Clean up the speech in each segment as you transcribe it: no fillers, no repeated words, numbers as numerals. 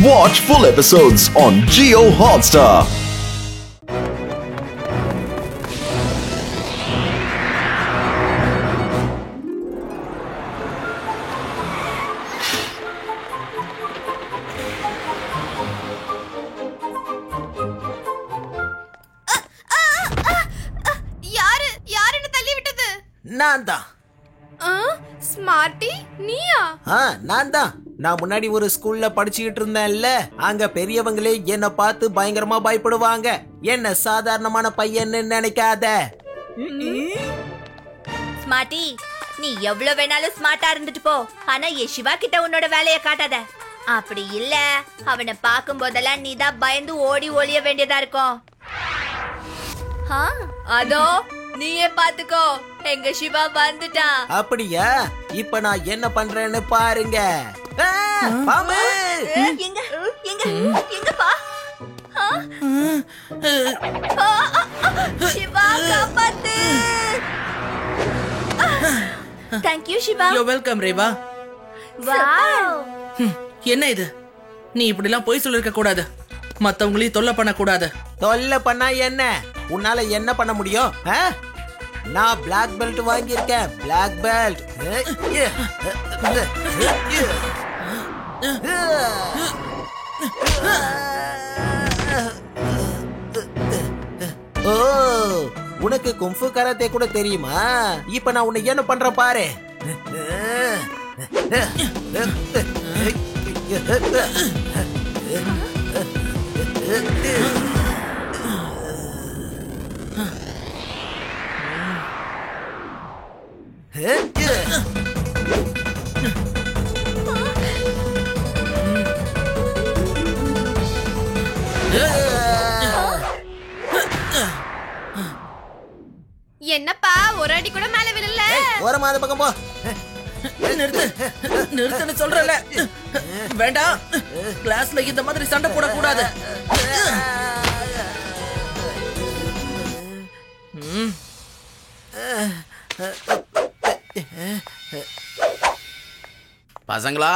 Watch full episodes on Jio Hotstar. நான் தான். Smarty நீயா? நான் தான். நான் முன்னாடி ஒரு ஸ்கூல்ல படிச்சுக்கிட்டு இருந்தேன்ல, அங்க பெரியவங்களே என்ன பார்த்து பயங்கரமா பயப்படுவாங்க. என்ன சாதாரணமான பையன்னு நினைக்காத. ஸ்மார்ட்டி, நீ எவ்வளவு வேணாலும் ஸ்மார்ட்டா இருந்துட்டு போ, ஆனா என் சிவா கிட்ட உன்னோட வேலைய காட்டாத. அப்படி இல்ல அவனை பார்க்கும் போதெல்லாம் நீ தான் பயந்து ஓடி ஒளிய வேண்டியதா இருக்கும். அதோ நீயே பாத்துக்கோ, எங்க சிவா வந்துட்டான். அப்படியா? இப்ப நான் என்ன பண்றேன்னு பாருங்க. எங்க எங்க எங்கப்பா? சிவா காப்பாத்து. Thank you Shiva. You're welcome Reva. Wow. என்ன இது? நீ இப்படிலாம் போய் சொல்லிருக்க கூடாது. மத்தவங்களையும் தொல்லை பண்ண கூடாது. தொல்லை பண்ணா என்ன? உன்னால என்ன பண்ண முடியும்? நான் பிளாக் பெல்ட் வாங்கியிருக்கேன். Black belt. ஓ, உனக்கு கும்ஃபு கராத்தே கூட தெரியுமா? இப்ப நான் உன்னை என்ன பண்ற பாரு. என்னப்பா ஒரு அடி கூட மேல விழல? ஓரமா அந்த பக்கம் போ. நிறுத்துன்னு சொல்றல. வேண்டாம், கிளாஸ்ல இந்த மாதிரி சண்டை போடக்கூடாது. பசங்களா,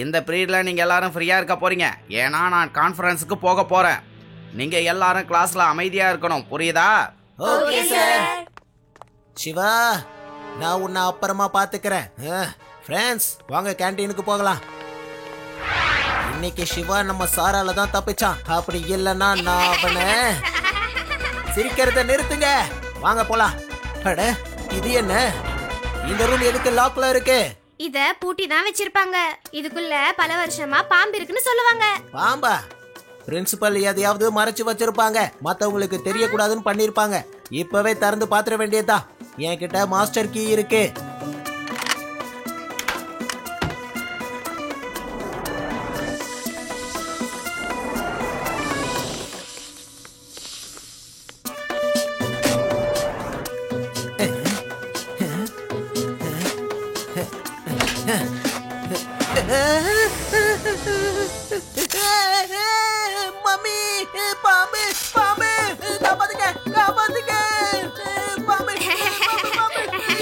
இந்த பீரியட்ல நீங்க எல்லாரும் ஃப்ரீயா இருக்க போறீங்க. ஏன்னா நான் கான்ஃபரன்ஸுக்கு போக போறேன். நீங்க எல்லாரும் கிளாஸ்ல அமைதியா இருக்கணும், புரியுதா? Okay sir. சிவா, நான் உன்னை அப்புறமா பாத்துக்கிறேன். ஃப்ரெண்ட்ஸ், வாங்க கேண்டீனுக்கு போகலாம். இன்னைக்கு சிவா நம்ம சாரால தான் தப்பிச்சான். அப்படி இல்லைன்னா நான் அவனை... சிரிக்கிறத நிறுத்துங்க, வாங்க போலாம். அட, இது என்ன? இந்த ரூம் எதுக்கு லாக்ல இருக்கு? இத பூட்டி தான் வச்சிருப்பாங்க. இதுக்குள்ள பல வருஷமா பாம்பு இருக்குன்னு சொல்லுவாங்க. பாம்பா? பிரின்சிபல் எதையாவது மறைச்சு வச்சிருப்பாங்க. மத்தவங்களுக்கு தெரியக்கூடாதுன்னு பண்ணிருப்பாங்க. இப்பவே திறந்து பாத்திர வேண்டியதா. என்கிட்ட மாஸ்டர் கீ இருக்கு. மம்மி, பாம்பு பாம்பு, காப்பாத்துங்க காப்பாத்துங்க.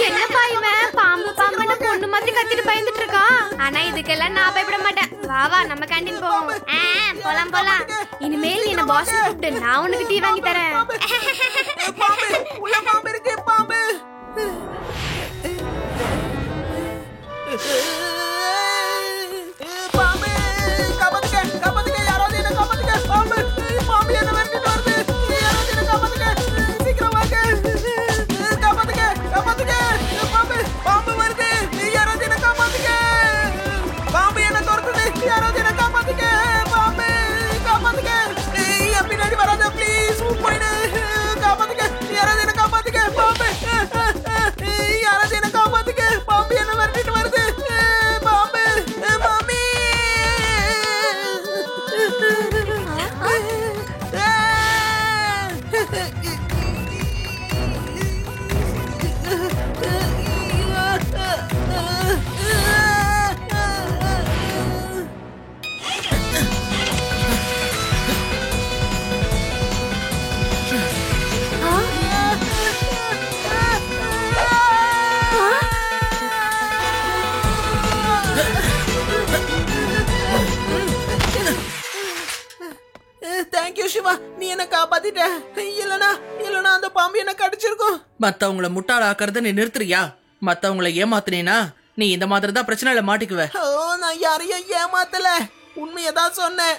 என்னப்பா இவன் பாம்பு பாம்புன்னு பொண்ணு மாதிரி கத்திட்டு பயந்துட்டு இருக்கான். ஆனா இதுக்கெல்லாம் நான் பயப்பட மாட்டேன். வா வா, நம்ம கேண்டீன் போவோம். போலாம் போலாம். இனிமேல் என்ன பாஸ் கூப்பிட்டு நான் உனக்கு டீ வாங்கி தரேன். பாம்பு, உள்ள பாம்பு இருக்கு. பாம்பு. பாம்பு, காப்பாத்துங்க காப்பாத்துங்க, யாராவது என்ன காப்பாத்துங்க. பாம்பு பாம்பு என்ன வெட்டிட்டு வருது. யாராவது என்ன காப்பாத்துங்க, சீக்கிரம் வாங்க. காப்பாத்துங்க காப்பாத்துங்க. பாம்பு பாம்பு வருது, யாராவது என்ன காப்பாத்துங்க. பாம்பு என்ன துரத்துது, யாராவது என்ன காப்பாத்துங்க. பாம்பு காப்பாத்துங்க. என் பின்னாடி வராத ப்ளீஸ், போயிடு. காப்பாத்துங்க, யாராவது என்ன காப்பாத்துங்க. பாம்பு, யாராவது என்ன காப்பாத்துங்க. பாம்பு என்ன வெட்டிட்டு வருது. பாம்பு மாமி. சிவா, நீ என்ன காப்பாத்திட்ட. இல்லனா அந்த பாம்பு என்ன கடிச்சிருக்கும். மத்தவங்கள முட்டாளாக்குறத நீ நிறுத்துறியா? மத்தவங்கள ஏமாத்துனீனா நீ இந்த மாதிரி தான் பிரச்சனையில மாட்டிக்குவ. நான் யாரையும் ஏமாத்தல, உண்மையதான் சொன்னேன்.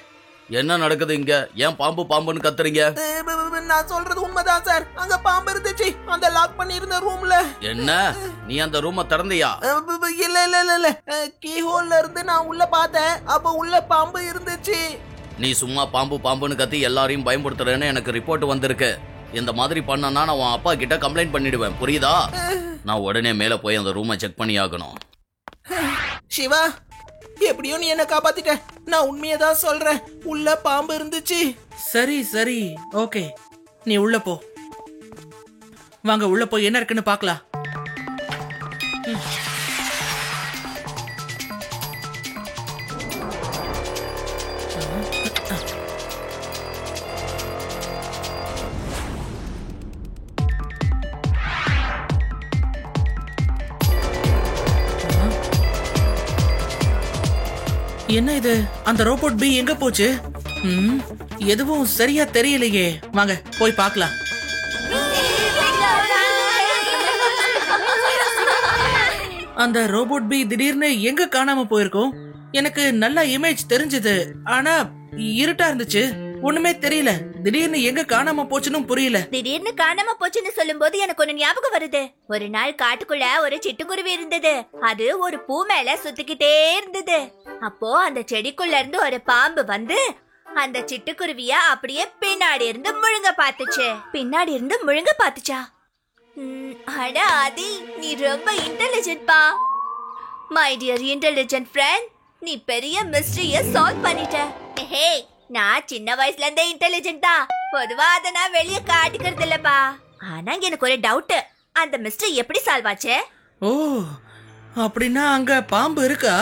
என்ன நடக்குது இங்க? ஏன் பாம்பு பாம்புன்னு கத்துறீங்க? நான் சொல்றது உண்மைதான் சார். அங்க பாம்பு இருந்துச்சு, அந்த லாக் பண்ணி இருந்த ரூம்ல. என்ன, நீ அந்த ரூம திறந்தியா? இல்ல, கீ ஹோல்ல இருந்து நான் உள்ள பார்த்தேன். அப்ப உள்ள பாம்பு இருந்துச்சு. நீ சும்மா பாம்பு பாம்புன்னு கத்தி எல்லாரையும் பயன்படுத்துறேன்னு எனக்கு ரிப்போர்ட் வந்திருக்கு. இந்த மாதிரி பண்ணனா நான் உன் அப்பா கிட்ட கம்ப்ளைண்ட் பண்ணிடுவேன், புரியுதா? நான் உடனே மேல போய் அந்த ரூமை செக் பண்ணி ஆகணும். சிவா, எப்படியோ நீ என்ன காப்பாத்திட்ட. நான் உண்மையதான் சொல்றேன், உள்ள பாம்பு இருந்துச்சு. சரி ஓகே, நீ உள்ள போ. வாங்க உள்ள போய் என்ன இருக்குன்னு பாக்கலாம். என்ன இது? அந்த ரோபோட் பி எங்க போச்சு? எதுவும் சரியா தெரியலையே. வாங்க போய் பார்க்கலாம். அந்த ரோபோட் பி திடீர்னு எங்க காணாம போயிருக்கும்? எனக்கு நல்ல இமேஜ் தெரிஞ்சது, ஆனா இருட்டா இருந்துச்சு, ஒண்ணுமே தெரியல. திடீர்னு எங்க காணாம போச்சுன்னு புரியல. திடீர்னு காணாம போச்சுன்னு சொல்லும் போது எனக்கு ஒண்ணு ஞாபகம் வருது. ஒரு நாள் காட்டுக்குள்ள ஒரு சிட்டுக்குருவி இருந்தது. அது ஒரு பூ மேல சுத்திக்கிட்டே இருந்தது. அப்போ அந்த செடிக்குள்ள இருந்து ஒரு பாம்பு வந்து அந்த சிட்டுக்குருவிய அப்படியே பின்னாடி இருந்து முழுங்க பாத்துச்சா. அட ஆதி, நீ ரொம்ப இன்டெலிஜென்ட் பா. மை டியர் இன்டெலிஜென்ட் ஃப்ரெண்ட், நீ பெரிய மிஸ்டரிய சால்வ் பண்ணிட்ட. ஹே, நான் சின்ன வயசுல இருந்தே இன்டெலிஜென்ட் தான். பொதுவா அதை நான் வெளியே காட்டிக்கிறது இல்லப்பா. ஆனா எனக்கு ஒரு டவுட், அந்த மிஸ்டரி எப்படி சால்வ் ஆச்சு? ஓ, அப்படின்னா அங்க பாம்பு இருக்கா?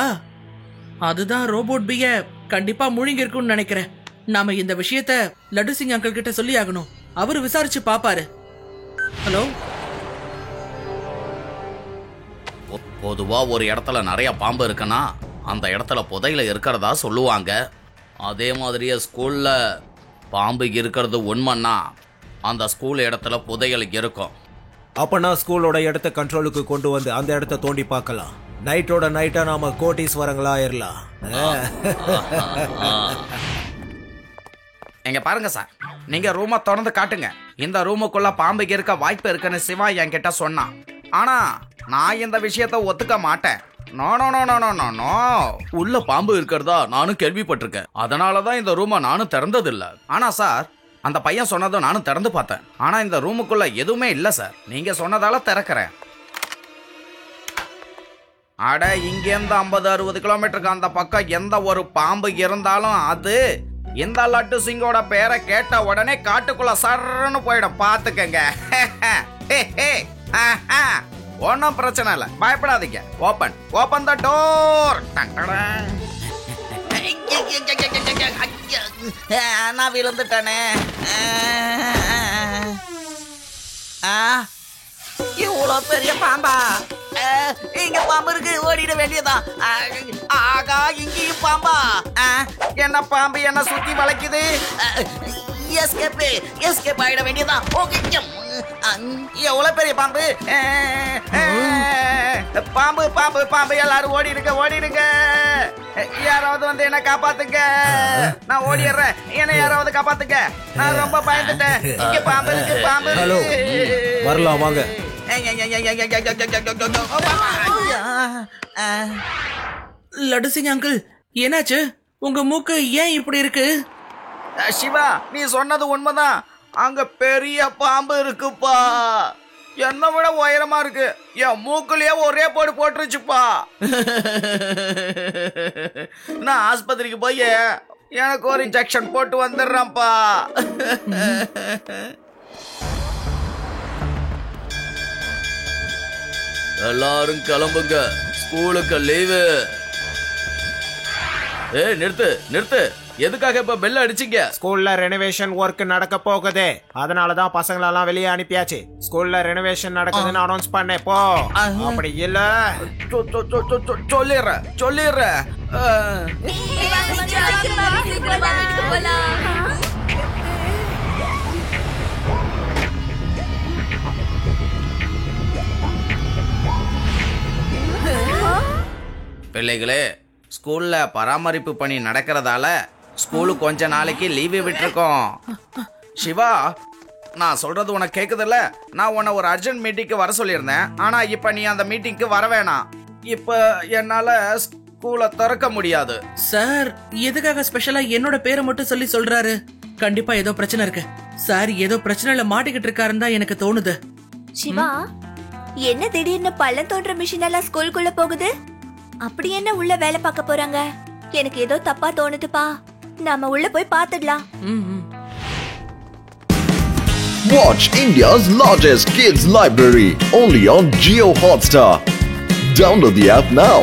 அதுதான் ரோபோட் பிய கண்டிப்பா முழுங்கி இருக்கும்னு நினைக்கிறேன். நாம இந்த விஷயத்த லட்டு சிங் அங்கிள் கிட்ட சொல்லி ஆகணும். அவரு விசாரிச்சு பாப்பாரு. ஹலோ, பொதுவா ஒரு இடத்துல நிறைய பாம்பு இருக்குன்னா அந்த இடத்துல புதையில இருக்கிறதா சொல்லுவாங்க. அதே மாதிரியே ஸ்கூல்ல பாம்பு இருக்கிறது உண்மைன்னா அந்த ஸ்கூல் இடத்துல புதையல் இருக்கும். அப்பனா ஸ்கூலோட இடத்த கண்ட்ரோலுக்கு கொண்டு வந்து அந்த இடத்த தோண்டி பார்க்கலாம். நைட்டோட நைட்டா நாம கோட்டீஸ்வரங்களா ஆயிரலாம். எங்க பாருங்க சார், நீங்க ரூமை திறந்து காட்டுங்க. இந்த ரூமுக்குள்ள பாம்பு இருக்க வாய்ப்பு இருக்குன்னு சிவா என்கிட்ட சொன்னான். ஆனா நான் இந்த விஷயத்த ஒத்துக்க மாட்டேன். No no no no no no, உள்ள பாம்பு இருக்கிறதா நானும் கேள்விப்பட்டிருக்கேன். அதனாலதான் இந்த ரூமை நானும் திறந்தது இல்ல. ஆனா சார், அந்த பையன் சொன்னதும் நானும் திறந்து பார்த்தேன். ஆனா இந்த ரூமுக்குள்ள எதுவுமே இல்ல சார். நீங்க சொன்னதால திறக்கிறேன். அட, இங்கேருந்து 50-60 கிலோமீட்டருக்கு அந்த பக்கம் எந்த ஒரு பாம்பு இருந்தாலும் அது இந்த லட்டு சிங்கோட பேரை கேட்ட உடனே காட்டுக்குள்ள சர்ன்னு போயிடும். பாத்துக்கங்க. ஒன்னும் பிரச்சனை இல்ல, பயப்படாதீங்க. Open the door. நான் விழுந்துட்டேனே. இவ்வளோ பெரிய பாம்பா? இங்க பாம்பு இருக்கு, ஓடிட வேண்டியதான். ஆகா, இங்கேயும் பாம்பா? என்ன பாம்பு என்ன சுத்தி வளைக்குது? எஸ்கேப் ஆயிட வேண்டியதான். எவ்வளவு பெரிய பாம்பு! பாம்பு பாம்பு பாம்பு, எல்லாரும் ஓடிடுங்க. யாராவது வந்து என்ன காப்பாத்துங்க. நான் ஓடிடுறேன், என்ன யாராவது காப்பாத்துங்க. நான் ரொம்ப பயந்துட்டேன். இங்க பாம்பு இருக்கு, பாம்பு. ஹலோ, வரலாம் வாங்க. லட்டு சிங் அங்கிள், என்னாச்சு? உங்க மூக்கு ஏன் இப்படி இருக்கு? சிவா, நீ சொன்னது உண்மைதான். அங்க பெரிய பாம்பு இருக்குப்பா. என்ன விட உயரமா இருக்கு. என் மூக்குலயே ஒரே போட்டுருச்சுப்பா. நான் ஆஸ்பத்திரிக்கு போய் எனக்கு ஒரு இன்ஜெக்ஷன் போட்டு வந்துடுறேன்ப்பா. எல்லாரும் கிளம்புங்க, ஸ்கூலுக்கு லீவு. ஏய், நிறுத்து. எதுக்காக இப்ப பெல் அடிச்சீங்க? ஸ்கூல்ல ரெனோவேஷன் ஒர்க் நடக்க போகுது, அதனாலதான் பசங்களெல்லாம் வெளியே அனுப்பியாச்சு. ஸ்கூல்ல ரெனோவேஷன் நடக்குதுன்னு அனௌன்ஸ் பண்ணேன். போ. அப்படி இல்ல சொல்லிடுறேன். பிள்ளைகளே, ஸ்கூல்ல பராமரிப்பு பணி நடக்கிறதால ஸ்கூலு கொஞ்ச நாளைக்கு லீவு விட்டுருக்கோம். சிவா, நான் சொல்றது உனக்கு கேக்குதுல்ல? நான் உன்னை ஒரு அர்ஜென்ட் மீட்டிங்க்கு வர சொல்லியிருந்தேன். ஆனா இப்ப நீ அந்த மீட்டிங்க்கு வர வேணாம். இப்ப என்னால ஸ்கூலை திறக்க முடியாது. சார், எதுக்காக ஸ்பெஷலா என்னோட பேரை மட்டும் சொல்லி சொல்றாரு? கண்டிப்பா ஏதோ பிரச்சனை இருக்கு. சார் ஏதோ பிரச்சனைல மாட்டிக்கிட்டு இருக்காருன்னு தான் எனக்கு தோணுது. சிவா, என்ன திடீர்னு பள்ளம் தோன்ற மிஷின் எல்லாம் ஸ்கூலுக்குள்ள போகுது? அப்படி என்ன உள்ள வேலை பார்க்க போறாங்க? எனக்கு ஏதோ தப்பா தோணுதுப்பா. நாம உள்ள போய் பாத்துடலாம். Watch India's largest kids library only on Jio Hotstar. Download the app now.